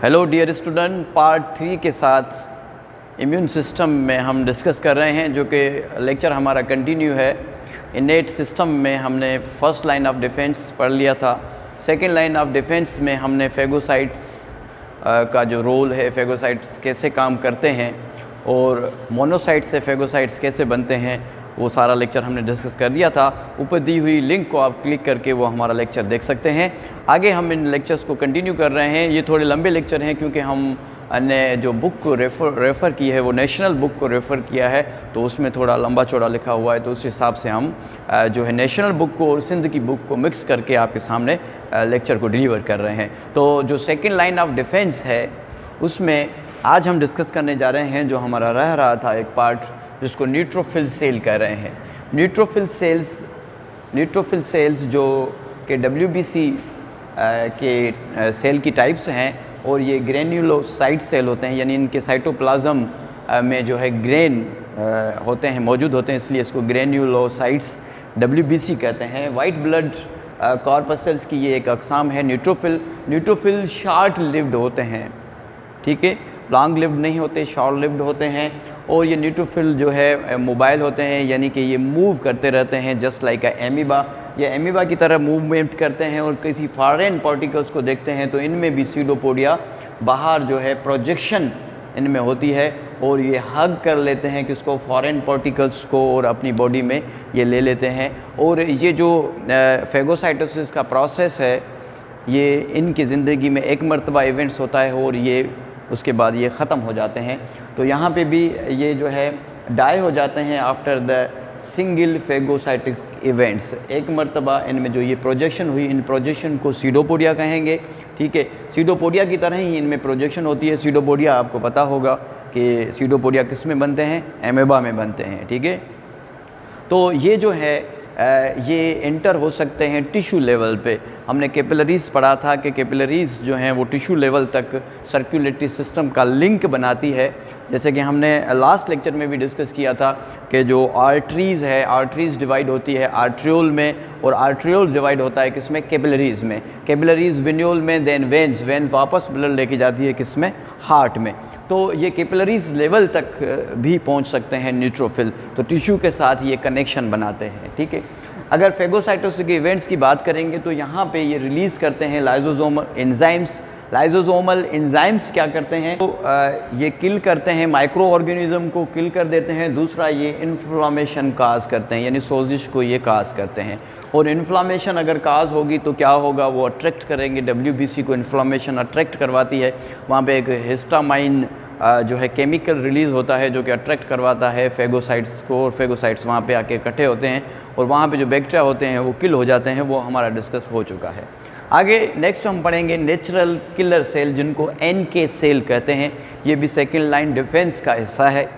Hello dear student, part 3 के साथ immune system में हम डिस्कस कर रहे हैं, जो कि लेक्चर हमारा कंटिन्यू है। इनेट सिस्टम में हमने फर्स्ट लाइन ऑफ डिफेंस पढ़ लिया था। सेकंड लाइन ऑफ डिफेंस में हमने फेगोसाइट्स का जो रोल है, फेगोसाइट्स कैसे काम करते हैं और मोनोसाइट्स से फेगोसाइट्स कैसे बनते हैं, वो सारा लेक्चर हमने डिस्कस कर दिया था। ऊपर दी हुई लिंक को आप क्लिक करके वो हमारा लेक्चर देख सकते हैं। आगे हम इन लेक्चर्स को कंटिन्यू कर रहे हैं। ये थोड़े लंबे लेक्चर हैं क्योंकि हम ने जो बुक को रेफ़र की है वो नेशनल बुक को रेफ़र किया है, तो उसमें थोड़ा लंबा चौड़ा लिखा हुआ है, तो उस हिसाब से हम जो है नेशनल बुक को और सिंध की बुक को मिक्स करके आपके सामने लेक्चर को डिलीवर कर रहे हैं। तो जो सेकेंड लाइन ऑफ डिफेंस है उसमें आज हम डिस्कस करने जा रहे हैं, जो हमारा रह रहा था एक पार्ट जिसको न्यूट्रोफिल सेल कह रहे हैं। न्यूट्रोफिल सेल्स जो कि WBC के सेल की टाइप्स हैं, और ये ग्रेन्युलोसाइट सेल होते हैं, यानी इनके साइटोप्लाज्म में जो है ग्रेन होते हैं, मौजूद होते हैं, इसलिए इसको ग्रेन्युलोसाइट्स WBC कहते हैं। वाइट ब्लड कॉर्पसेल्स की ये एक अक़साम है। न्यूट्रोफिल शॉर्ट लिव्ड होते हैं, ठीक है, लॉन्ग लिव्ड नहीं होते, शॉर्ट लिव्ड होते हैं। और ये न्यूट्रोफिल जो है मोबाइल होते हैं, यानी कि ये मूव करते रहते हैं जस्ट लाइक एमीबा। ये एमीबा की तरह मूवमेंट करते हैं और किसी फॉरेन पार्टिकल्स को देखते हैं तो इनमें भी सीडोपोडिया बाहर जो है प्रोजेक्शन इनमें होती है, और ये हग कर लेते हैं किसको, फॉरेन पार्टिकल्स को, और अपनी बॉडी में ये ले लेते हैं। और ये जो फेगोसाइटोसिस का प्रोसेस है, ये इनकी ज़िंदगी में एक मरतबा इवेंट्स होता है और ये उसके बाद ये ख़त्म हो जाते हैं। तो यहाँ पे भी ये जो है डाई हो जाते हैं after the single phagocytic events. एक मरतबा इनमें जो ये प्रोजेक्शन हुई, इन प्रोजेक्शन को सीडोपोडिया कहेंगे, ठीक है। सीडोपोडिया की तरह ही इनमें प्रोजेक्शन होती है। सीडोपोडिया आपको पता होगा कि सीडोपोडिया किस में बनते हैं, एमेबा में बनते हैं, ठीक है। तो ये जो है ये एंटर हो सकते हैं टिश्यू लेवल पे। हमने कैपिलरीज़ पढ़ा था कि कैपिलरीज़ जो हैं वो टिश्यू लेवल तक सर्कुलेटरी सिस्टम का लिंक बनाती है। जैसे कि हमने लास्ट लेक्चर में भी डिस्कस किया था कि जो आर्टरीज़ है, आर्टरीज़ डिवाइड होती है आर्ट्रियोल में, और आर्ट्रियोल डिवाइड होता है किस में, कैपिलरीज़ में। कैपिलरीज़ विन्योल में, देन वेंस वापस ब्लड लेके जाती है किस में, हार्ट में। तो ये कैपिलरीज़ लेवल तक भी पहुंच सकते हैं न्यूट्रोफिल, तो टिश्यू के साथ ये कनेक्शन बनाते हैं, ठीक है। अगर फेगोसाइटोसिस के इवेंट्स की बात करेंगे तो यहाँ पे ये रिलीज़ करते हैं लाइजोसोमल एंजाइम्स। लाइजोसोमल एंजाइम्स क्या करते हैं, तो ये किल करते हैं, माइक्रो ऑर्गेनिज्म को किल कर देते हैं। दूसरा, ये इन्फ्लामेशन काज करते हैं, यानी सोजिश को ये काज करते हैं। और इन्फ्लामेशन अगर काज होगी तो क्या होगा, वो अट्रैक्ट करेंगे, WBC को इन्फ्लामेशन अट्रैक्ट करवाती है। वहाँ पे एक हिस्टामाइन जो है केमिकल रिलीज़ होता है जो कि अट्रैक्ट करवाता है फेगोसाइट्स को, और फेगोसाइट्स वहाँ पे आके इकट्ठे होते हैं और वहाँ पे जो बैक्टीरिया होते हैं वो किल हो जाते हैं। वो हमारा डिस्कस हो चुका है। आगे नेक्स्ट हम पढ़ेंगे नेचुरल किलर सेल, जिनको NK सेल कहते हैं। ये भी सेकेंड लाइन डिफेंस का हिस्सा है,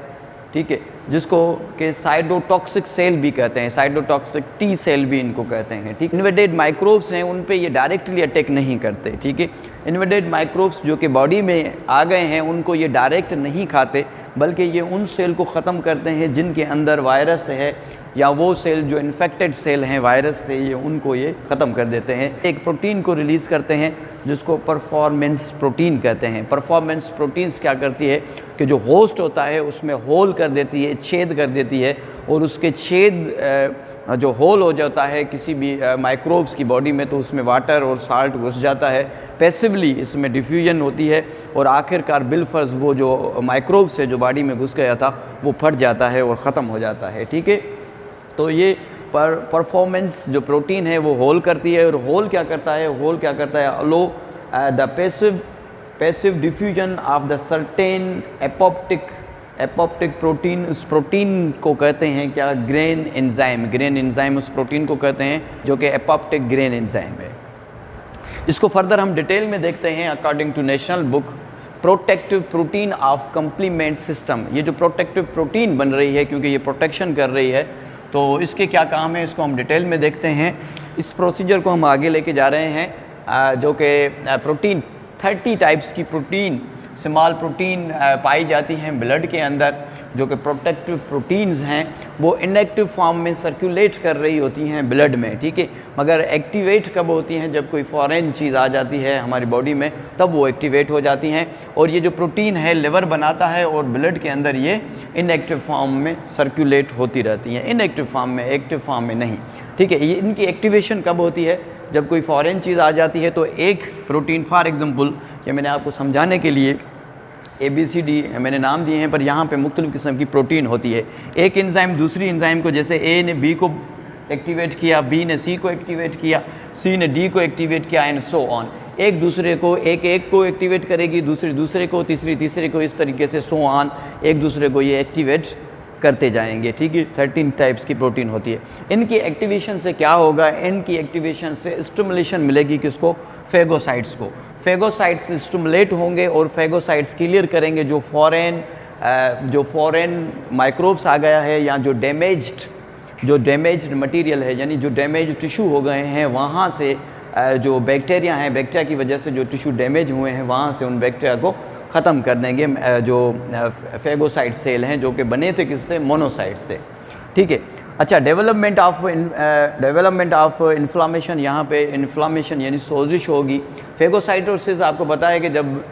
ठीक है, जिसको कि साइटोटॉक्सिक सेल भी कहते हैं, साइटोटॉक्सिक T सेल भी इनको कहते हैं, ठीक। इन्वेडेड माइक्रोब्स हैं, उन पे ये डायरेक्टली अटैक नहीं करते, ठीक है। इन्वेडेड माइक्रोब्स जो कि बॉडी में आ गए हैं उनको ये डायरेक्ट नहीं खाते, बल्कि ये उन सेल को ख़त्म करते हैं जिनके अंदर वायरस है, या वो सेल जो इन्फेक्टेड सेल हैं वायरस से, ये उनको ये ख़त्म कर देते हैं। एक प्रोटीन को रिलीज़ करते हैं जिसको परफॉर्मेंस प्रोटीन कहते हैं। परफॉर्मेंस प्रोटीन्स क्या करती है कि जो होस्ट होता है उसमें होल कर देती है, छेद कर देती है, और उसके छेद जो होल हो जाता है किसी भी माइक्रोब्स की बॉडी में, तो उसमें वाटर और साल्ट घुस जाता है। पैसिवली इसमें डिफ्यूजन होती है और आखिरकार बिलफर्ज वो जो माइक्रोब्स है जो बॉडी में घुस गया था वो फट जाता है और ख़त्म हो जाता है, ठीक है। तो ये परफॉर्मेंस जो प्रोटीन है वो होल करती है, और होल क्या करता है, अलो the passive diffusion of the certain apoptotic protein. उस प्रोटीन को कहते हैं क्या, ग्रेन एंजाइम उस प्रोटीन को कहते हैं जो कि एपोप्टिक ग्रेन एंजाइम है। इसको फर्दर हम डिटेल में देखते हैं according to national book. Protective protein of complement system, ये जो प्रोटेक्टिव प्रोटीन बन रही है क्योंकि ये प्रोटेक्शन कर रही है, तो इसके क्या काम है इसको हम डिटेल में देखते हैं। इस प्रोसीजर को हम आगे लेके जा रहे हैं, जो कि प्रोटीन 30 टाइप्स की प्रोटीन, स्मॉल प्रोटीन पाई जाती हैं ब्लड के अंदर। जो कि प्रोटेक्टिव प्रोटीन्स हैं वो इनएक्टिव फॉर्म में सर्कुलेट कर रही होती हैं ब्लड में, ठीक है। मगर एक्टिवेट कब होती हैं, जब कोई फॉरेन चीज़ आ जाती है हमारी बॉडी में, तब वो एक्टिवेट हो जाती हैं। और ये जो प्रोटीन है लिवर बनाता है और ब्लड के अंदर ये इनएक्टिव फॉर्म में सर्कुलेट होती रहती हैं, इनएक्टिव फॉर्म में, एक्टिव फॉर्म में नहीं, ठीक है। ये इनकी एक्टिवेशन कब होती है, जब कोई फॉरेन चीज़ आ जाती है। तो एक प्रोटीन, फॉर एग्जांपल ये मैंने आपको समझाने के लिए ABCD मैंने नाम दिए हैं, पर यहाँ पे मुख्तलिफ़ किस्म की प्रोटीन होती है। एक एंजाइम दूसरी एंजाइम को, जैसे A ने B को एक्टिवेट किया, B ने C को एक्टिवेट किया, C ने D को एक्टिवेट किया, एंड सो ऑन। एक दूसरे को एक को एक्टिवेट करेगी, दूसरे को, तीसरे को, इस तरीके से सो ऑन एक दूसरे को ये एक्टिवेट करते जाएंगे, ठीक है। 13 टाइप्स की प्रोटीन होती है। इनकी एक्टिवेशन से क्या होगा, इनकी एक्टिवेशन से स्टिमुलेशन मिलेगी किसको, फेगोसाइट्स को। फेगोसाइट्स स्टिमुलेट होंगे और फेगोसाइट्स क्लियर करेंगे जो फॉरेन माइक्रोब्स आ गया है, या जो डैमेज्ड मटेरियल है, यानी जो डैमेज टिश्यू हो गए हैं, वहाँ से जो बैक्टीरिया हैं, बैक्टीरिया की वजह से जो टिश्यू डैमेज हुए हैं, वहाँ से उन बैक्टीरिया को ख़त्म कर देंगे जो फेगोसाइट सेल हैं, जो कि बने थे किससे, मोनोसाइट से, ठीक है। अच्छा, डेवलपमेंट ऑफ इन्फ्लामेशन, यहाँ पे इन्फ्लामेशन यानी सोजिश होगी। फेगोसाइटोसिस आपको पता है कि जब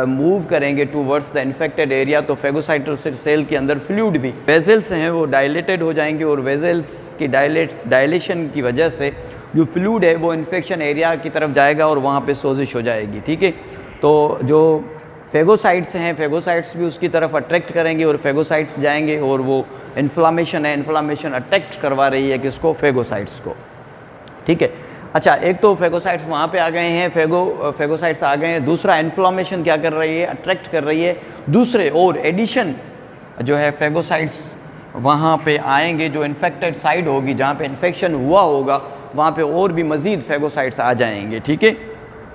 मूव करेंगे टूवर्ड्स द इन्फेक्टेड एरिया, तो फेगोसाइटोसिस सेल के अंदर फ्लूइड भी, वेजल्स हैं वो डायलेटेड हो जाएंगे, और वेजल्स की डायलेशन की वजह से जो फ्लूइड है वो इन्फेक्शन एरिया की तरफ जाएगा और वहाँ पे सोजिश हो जाएगी, ठीक है। तो जो फेगोसाइट्स हैं, फेगोसाइट्स भी उसकी तरफ अट्रैक्ट करेंगे और फेगोसाइट्स जाएंगे, और वो इन्फ्लामेशन है, इन्फ्लामेशन अट्रैक्ट करवा रही है किसको, फेगोसाइट्स को, ठीक है। अच्छा, एक तो फेगोसाइट्स वहाँ पे आ गए हैं, फेगोसाइट्स आ गए हैं। दूसरा, इन्फ्लामेशन क्या कर रही है, अट्रैक्ट कर रही है दूसरे, और एडिशन जो है फेगोसाइट्स वहाँ पे आएंगे, जो इन्फेक्टेड साइड होगी, जहाँ पे इन्फेक्शन हुआ होगा, वहाँ पे और भी मज़ीद फेगोसाइट्स आ जाएंगे, ठीक है।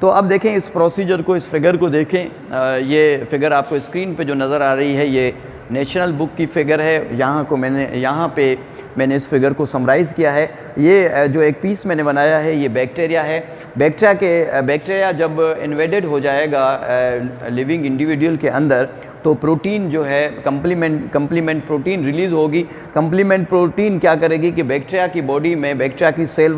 तो अब देखें इस प्रोसीजर को, इस फिगर को देखें। ये फिगर आपको स्क्रीन पे जो नज़र आ रही है, ये नेशनल बुक की फ़िगर है। यहाँ पे मैंने इस फिगर को समराइज़ किया है। ये जो एक पीस मैंने बनाया है, ये बैक्टीरिया है। बैक्टीरिया जब इन्वेडेड हो जाएगा लिविंग इंडिविजुअल के अंदर, तो प्रोटीन जो है कंप्लीमेंट प्रोटीन रिलीज़ होगी। कंप्लीमेंट प्रोटीन क्या करेगी कि बैक्टीरिया की बॉडी में, बैक्टीरिया की सेल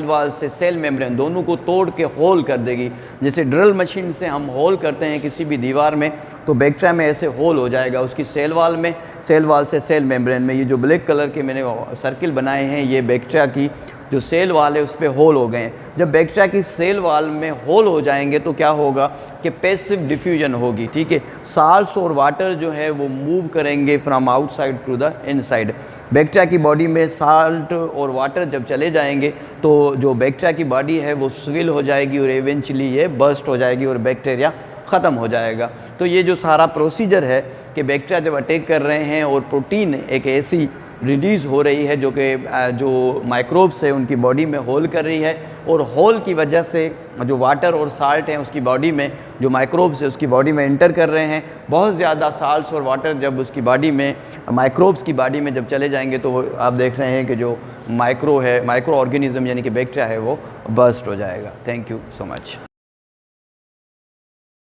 वाल से सेल मेम्ब्रेन दोनों को तोड़ के होल कर देगी। जैसे ड्रिल मशीन से हम होल करते हैं किसी भी दीवार में, तो बैक्टीरिया में ऐसे होल हो जाएगा उसकी सेल वाल में, सेल वाल से सेल मेम्ब्रेन में। ये जो ब्लैक कलर के मैंने सर्किल बनाए हैं, ये बैक्टीरिया की जो सेल वाल है उस पर होल हो गए हैं। जब बैक्टीरिया की सेल वाल में होल हो जाएंगे तो क्या होगा कि पैसिव डिफ्यूजन होगी, ठीक है। साल्ट्स और वाटर जो है वो मूव करेंगे from outside to the inside. Bacteria की बॉडी में साल्ट और वाटर जब चले जाएंगे तो जो बैक्टीरिया की बॉडी है वो स्विल हो जाएगी और इवेंचुअली ये बर्स्ट हो जाएगी और बैक्टीरिया ख़त्म हो जाएगा। तो ये जो सारा प्रोसीजर है कि बैक्टीरिया जब अटैक कर रहे हैं और प्रोटीन एक ऐसी रिलीज़ हो रही है जो कि जो माइक्रोब्स है उनकी बॉडी में होल कर रही है, और होल की वजह से जो वाटर और साल्ट हैं उसकी बॉडी में, जो माइक्रोब्स है उसकी बॉडी में एंटर कर रहे हैं। बहुत ज़्यादा साल्ट्स और वाटर जब उसकी बॉडी में, माइक्रोब्स की बॉडी में जब चले जाएंगे तो आप देख रहे हैं कि जो माइक्रो ऑर्गेनिज़म यानी कि बैक्टीरिया है वो बर्स्ट हो जाएगा। Thank you so much.